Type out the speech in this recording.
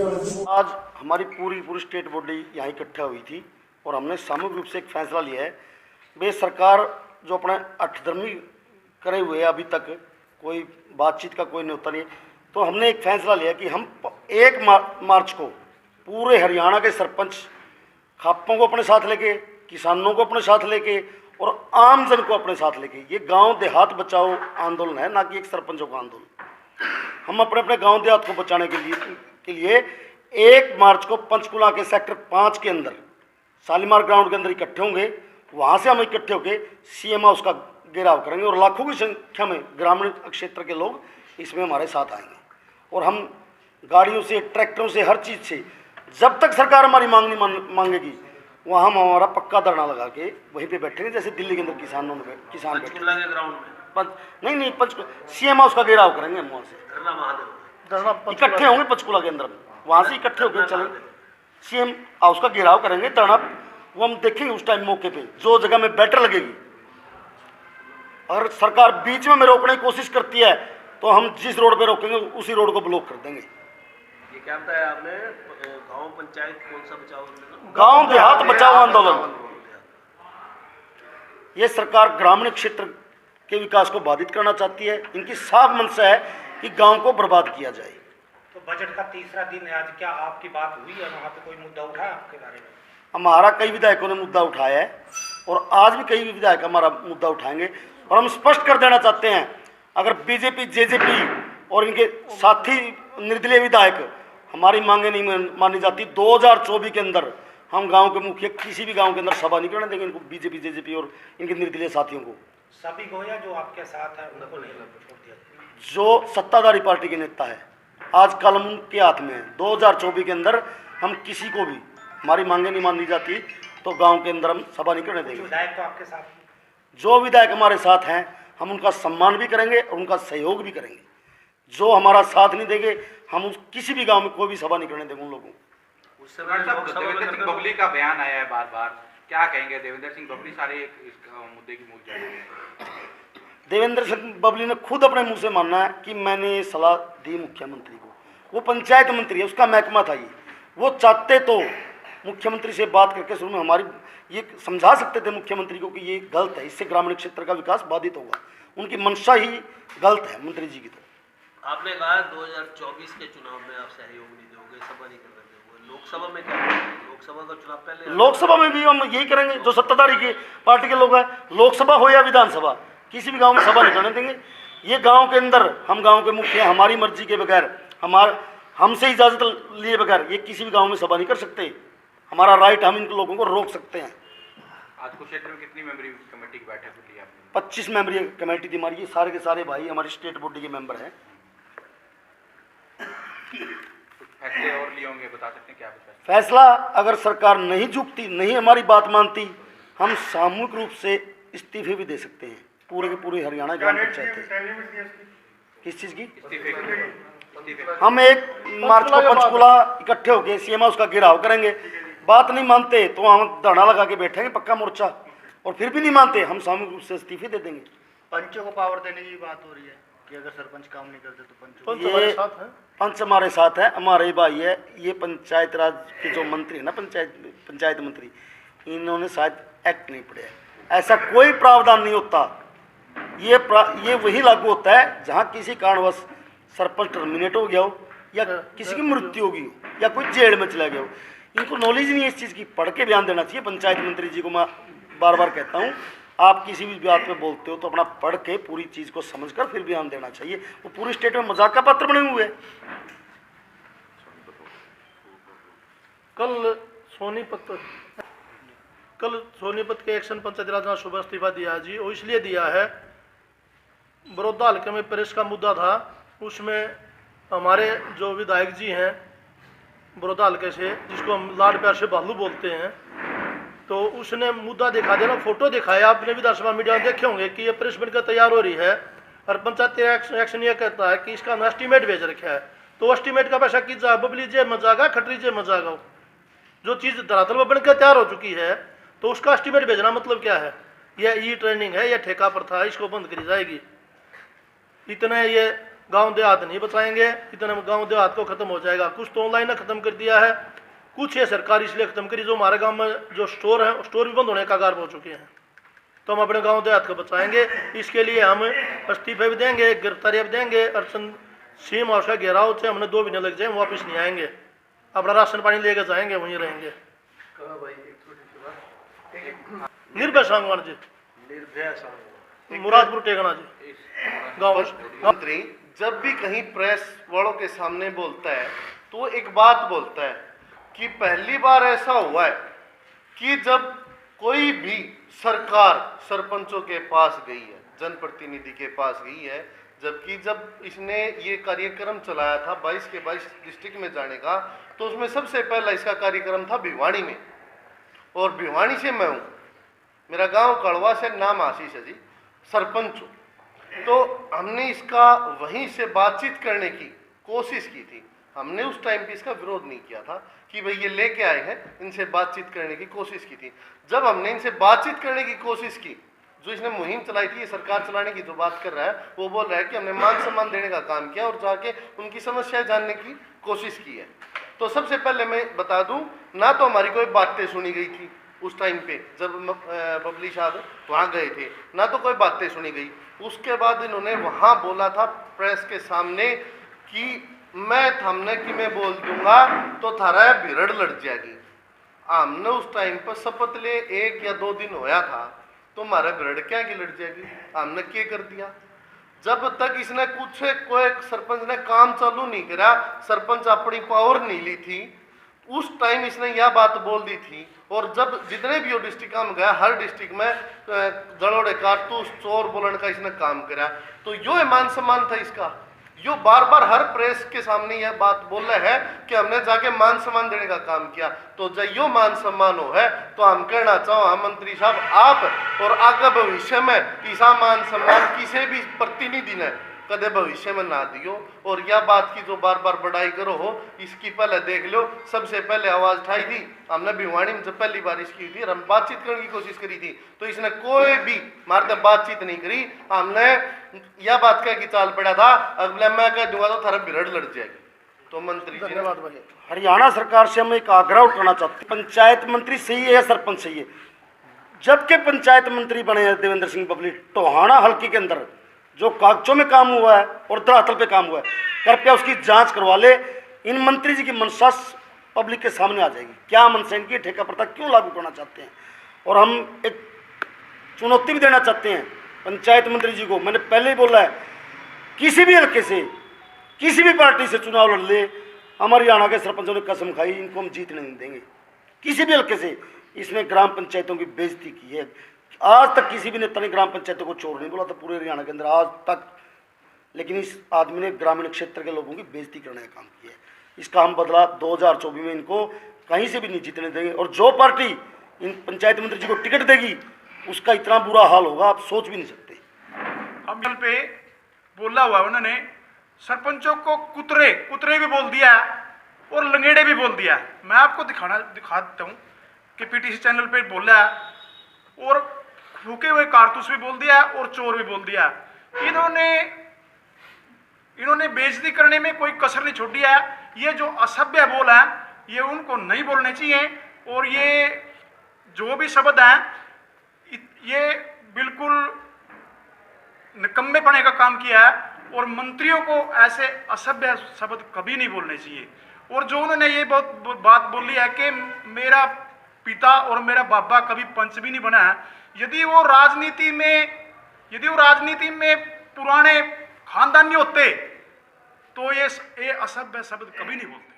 आज हमारी पूरी स्टेट बॉडी यहाँ इकट्ठा हुई थी और हमने सामूहिक रूप से एक फैसला लिया है। वे सरकार जो अपने अठधर्मी करे हुए है, अभी तक कोई बातचीत का कोई न्योता नहीं, तो हमने एक फैसला लिया कि हम 1 मार्च को पूरे हरियाणा के सरपंच खापों को अपने साथ लेके, किसानों को अपने साथ लेके और आम जन को अपने साथ लेके, ये गांव देहात बचाओ आंदोलन है, ना कि एक सरपंचों का आंदोलन। हम अपने अपने गांव देहात को बचाने के लिए 1 मार्च को पंचकुला के सेक्टर 5 के अंदर शालीमार ग्राउंड के अंदर इकट्ठे होंगे। वहाँ से हम इकट्ठे होकर सीएम हाउस का घेराव करेंगे और लाखों की संख्या में ग्रामीण क्षेत्र के लोग इसमें हमारे साथ आएंगे। और हम गाड़ियों से, ट्रैक्टरों से, हर चीज़ से, जब तक सरकार हमारी मांग नहीं मांगेगी वहाँ हम हमारा पक्का धरना लगा के वहीं पे बैठेंगे, जैसे दिल्ली के अंदर किसान बैठे। नहीं, सीएम हाउस का घेराव करेंगे हम। वहाँ से इकट्ठे होंगे पंचकुला के अंदर, वहाँ से इकट्ठे होकर चलेंगे, सीएम हाउस का घेराव करेंगे, धरना वो हम देखेंगे उस टाइम मौके पे जो जगह में बेटर लगेगी। अगर सरकार बीच में रोकने की कोशिश करती है तो हम जिस रोड पे रोकेंगे उसी रोड को ब्लॉक कर देंगे। ये क्या बताया आपने? गांव पंचायत कौन सा बचाओ? गांव देहात बचाओ आंदोलन। ये सरकार ग्रामीण क्षेत्र के विकास को बाधित करना चाहती है। इनकी साफ मंशा है कि गांव को बर्बाद किया जाए। तो बजट का तीसरा दिन है आज, क्या आपकी बात हुई है? वहाँ पे कोई मुद्दा उठा आपके बारे में? हमारा कई विधायकों ने मुद्दा उठाया है और आज भी कई विधायक हमारा मुद्दा उठाएंगे। और हम स्पष्ट कर देना चाहते हैं, अगर बीजेपी, जेजेपी और इनके साथी निर्दलीय विधायक हमारी मांगे नहीं मानी जाती, 2024 के अंदर हम गांव के मुखिया किसी भी गांव के अंदर सभा नहीं करने देंगे इनको, बीजेपी, जेजेपी और इनके निर्दलीय साथियों को। सभी को या जो आपके साथ है उनको नहीं छोड़ दिया? जो सत्ताधारी पार्टी के नेता है आज कलम के हाथ में है। 2024 के अंदर हम किसी को भी हमारी मांगे नहीं मानी जाती तो गांव के अंदर हम सभा नहीं करने देंगे। विधायक तो आपके साथ, जो विधायक हमारे साथ हैं हम उनका सम्मान भी करेंगे और उनका सहयोग भी करेंगे। जो हमारा साथ नहीं देंगे हम किसी भी गांव में कोई भी सभा नहीं करने देंगे उन लोगों को। उस समय देवेंद्र सिंह बबली का बयान आया है बार-बार, क्या कहेंगे? देवेंद्र सिंह बबली सारे इस मुद्दे की मूल जड़ है। देवेंद्र सिंह बबली ने खुद अपने मुंह से मानना है कि मैंने ये सलाह दी मुख्यमंत्री को। वो पंचायत मंत्री है, उसका महकमा था ये। वो चाहते तो मुख्यमंत्री से बात करके शुरू में हमारी ये समझा सकते थे मुख्यमंत्री को कि ये गलत है, इससे ग्रामीण क्षेत्र का विकास बाधित होगा। उनकी मंशा ही गलत है मंत्री जी की। तो आपने कहा 2024 के चुनाव में आप सहयोग नहीं दोगे, सभा नहीं करने दोगे। लोकसभा में क्या करेंगे? लोकसभा का चुनाव पहले, लोकसभा में भी हम यही करेंगे जो सत्ताधारी की पार्टी के लोग हैं। लोकसभा हो या विधानसभा, किसी भी गांव में सभा नहीं करने देंगे। ये गांव के अंदर हम गांव के मुखिया हमारी मर्जी के बगैर, हमसे इजाजत लिए बगैर ये किसी भी गांव में सभा नहीं कर सकते। हमारा राइट, हम इन लोगों को रोक सकते हैं। आज कुरुक्षेत्र में कितनी मेंबरी कमेटी की बैठक हुई है आपने? 25 मेंबरी कमेटी थी हमारी। ये सारे के सारे भाई हमारी स्टेट बॉडी के मेंबर हैं। फैसले और लिए होंगे, बता सकते हैं क्या फैसला अगर सरकार नहीं झुकती, नहीं हमारी बात मानती, हम सामूहिक रूप से इस्तीफे भी दे सकते हैं। पूरे के पूरे हरियाणा ग्राम पंचायत है। किस चीज़ की? हम 1 मार्च को पंचकुला इकट्ठे होकर सीएम हाउस का घेराव करेंगे। बात नहीं मानते तो हम धरना लगा के बैठेंगे पक्का मोर्चा, और फिर भी नहीं मानते हम सामूहिक रूप से इस्तीफे दे देंगे। पंचों को पावर देने की बात हो रही है कि अगर सरपंच काम नहीं करते तो पंच हमारे साथ है, हमारे भाई है। ये पंचायत राज के जो मंत्री है ना, पंचायत मंत्री, इन्होंने शायद एक्ट नहीं पढ़ा। ऐसा कोई प्रावधान नहीं होता। ये वही लागू होता है जहाँ किसी कारणवश सरपंच टर्मिनेट हो गया हो या किसी की मृत्यु हो गई हो या कोई जेल में चला गया हो। इनको नॉलेज नहीं है इस चीज़ की। पढ़ के बयान देना चाहिए। पंचायत मंत्री जी को मैं बार बार कहता हूँ, आप किसी भी बात पे बोलते हो तो अपना पढ़ के पूरी चीज़ को समझकर फिर बयान देना चाहिए। वो पूरी स्टेट में मजाक का पात्र बने हुए हैं। कल सोनीपत के एक्शन पंचायत राज ने सुबह इस्तीफा दिया जी। वो इसलिए दिया है, बड़ौदा हल्के में प्रेस का मुद्दा था, उसमें हमारे जो विधायक जी हैं बड़ौदा हल्के से, जिसको हम लाड प्यार से भालू बोलते हैं, तो उसने मुद्दा दिखा देना, फोटो दिखाया, आपने विधानसभा मीडिया में देखे होंगे कि ये प्रेस बनकर तैयार हो रही है और पंचायत एक्शन ये कहता है कि इसका एस्टीमेट भेज रखा है। तो एस्टीमेट का पैसा किस जा बबली जे मजागा, खटरी जे मजागा, जो चीज़ धरातल पर बनकर तैयार हो चुकी है तो उसका एस्टीमेट भेजना मतलब क्या है? यह ई ट्रेनिंग है, यह ठेका प्रथा है, इसको बंद करी जाएगी। इतने ये गांव देहात नहीं बचाएंगे, इतना गांव देहात को खत्म हो जाएगा। कुछ तो ऑनलाइन खत्म कर दिया है, कुछ ये सरकार इसलिए खत्म करी, जो हमारे गांव में जो स्टोर है स्टोर भी बंद होने का कगार पहुंच चुके हैं। तो हम अपने गांव देहात को बचाएंगे, इसके लिए हम इस्तीफे भी देंगे, गिरफ्तारियाँ भी देंगे। अर्चन सीम और उसका घेराव से हमने 2 महीने लग जाए, वापस नहीं आएंगे, अपना राशन पानी लेकर जाएंगे, वहीं रहेंगे। निर्भय सांगवान जी, मुरादपुर टेकना जी गाँव। मंत्री जब भी कहीं प्रेस वालों के सामने बोलता है तो एक बात बोलता है कि पहली बार ऐसा हुआ है कि जब कोई भी सरकार सरपंचों के पास गई है, जनप्रतिनिधि के पास गई है, जबकि जब इसने ये कार्यक्रम चलाया था 22 के 22 डिस्ट्रिक्ट में जाने का, तो उसमें सबसे पहला इसका कार्यक्रम था भिवाड़ी में, और भिवाड़ी से मैं हूँ, मेरा गांव कड़वा से, नाम आशीष है जी, सरपंच हूँ। तो हमने इसका वहीं से बातचीत करने की कोशिश की थी। हमने उस टाइम पे इसका विरोध नहीं किया था कि भाई ये लेके आए हैं, इनसे बातचीत करने की कोशिश की थी। जब हमने इनसे बातचीत करने की कोशिश की, जो इसने मुहिम चलाई थी, ये सरकार चलाने की जो बात कर रहा है, वो बोल रहा है कि हमने मान सम्मान देने का काम किया और जाके उनकी समस्याएं जानने की कोशिश की है। तो सबसे पहले मैं बता दूं, ना तो हमारी कोई बातें सुनी गई थी उस टाइम पे जब बबली साहब वहाँ गए थे, ना तो कोई बातें सुनी गई। उसके बाद इन्होंने वहाँ बोला था प्रेस के सामने कि मैं थमने की मैं बोल दूंगा तो थारा भिड़ड़ लड़ जाएगी। हमने उस टाइम पर शपथ ले 1 या 2 दिन होया था, तो हमारा भिड़ड़ क्या की लड़ जाएगी, हमने क्या कर दिया। जब तक इसने कुछ कोई सरपंच ने काम चालू नहीं करा, सरपंच अपनी पावर नहीं ली थी, उस टाइम इसने यह बात बोल दी थी। और जब जितने भी वो डिस्ट्रिक्ट में गया, हर डिस्ट्रिक्ट में जड़ोड़े कारतूस चोर बोलने का इसने काम करा। तो यो मान सम्मान था इसका। यो बार बार हर प्रेस के सामने यह बात बोल रहा है कि हमने जाके मान सम्मान देने का काम किया। तो जब यो मान सम्मान हो है तो हम कहना चाहो, हम मंत्री साहब आप और आगे भविष्य में ऐसा मान सम्मान किसी भी प्रतिनिधि ने कदे भविष्य में ना दियो। और यह बात की जो बार बार बढ़ाई करो हो, इसकी पहले देख लो, सबसे पहले आवाज उठाई थी हमने भिवाड़ी में, जब पहली बार इसकी हुई थी, हम बातचीत करने की कोशिश करी थी, तो इसने कोई भी हमारे बातचीत नहीं करी। हमने यह बात कह की चाल पड़ा था, अगले मैं कह दूंगा तो थारा भिड़ड़ लड़ जाएगी। तो मंत्री जी, धन्यवाद भाई। हरियाणा सरकार से हम एक आग्रह उठाना चाहते हैं, पंचायत मंत्री सही है या सरपंच सही है। जबकि पंचायत मंत्री बने हैं देवेंद्र सिंह बबली, टोहाना हल्के के अंदर जो कागजों में काम हुआ है और धरातल पे काम हुआ है, कृपया उसकी जांच करवा ले। इन मंत्री जी की मंशा पब्लिक के सामने आ जाएगी। क्या मनसा इनकी, ठेका प्रथा क्यों लागू करना चाहते हैं। और हम एक चुनौती भी देना चाहते हैं पंचायत मंत्री जी को। मैंने पहले ही बोला है, किसी भी हल्के से किसी भी पार्टी से चुनाव लड़ ले, हमारे हरियाणा के सरपंचों ने कसम खाई, इनको हम जीतने नहीं देंगे किसी भी हल्के से। इसने ग्राम पंचायतों की बेइज्जती की है। आज तक किसी भी नेता ने ग्राम पंचायतों को चोर नहीं बोला था पूरे हरियाणा के अंदर आज तक, लेकिन इस आदमी ने ग्रामीण क्षेत्र के लोगों की बेइज्जती करने का काम किया है। इसका हम बदला 2024 में इनको कहीं से भी नहीं जीतने देंगे। और जो पार्टी इन पंचायत मंत्री जी को टिकट देगी, उसका इतना बुरा हाल होगा आप सोच भी नहीं सकते। अब पे बोला हुआ उन्होंने, सरपंचों को कुतरे भी बोल दिया और लंगेड़े भी बोल दिया। मैं आपको दिखा देता हूँ कि पीटीसी चैनल पे बोला, और फूके हुए कारतूस भी बोल दिया और चोर भी बोल दिया। इन्होंने बेइज्जती करने में कोई कसर नहीं छोड़ी है। ये जो असभ्य बोल है, ये उनको नहीं बोलने चाहिए। और ये जो भी शब्द हैं, ये बिल्कुल निकम्मेपने का काम किया है। और मंत्रियों को ऐसे असभ्य शब्द कभी नहीं बोलने चाहिए। और जो उन्होंने ये बहुत बात बोली है कि मेरा पिता और मेरा बाबा कभी पंच भी नहीं बना है, यदि वो राजनीति में पुराने खानदानी होते तो ये असभ्य शब्द कभी नहीं बोलते।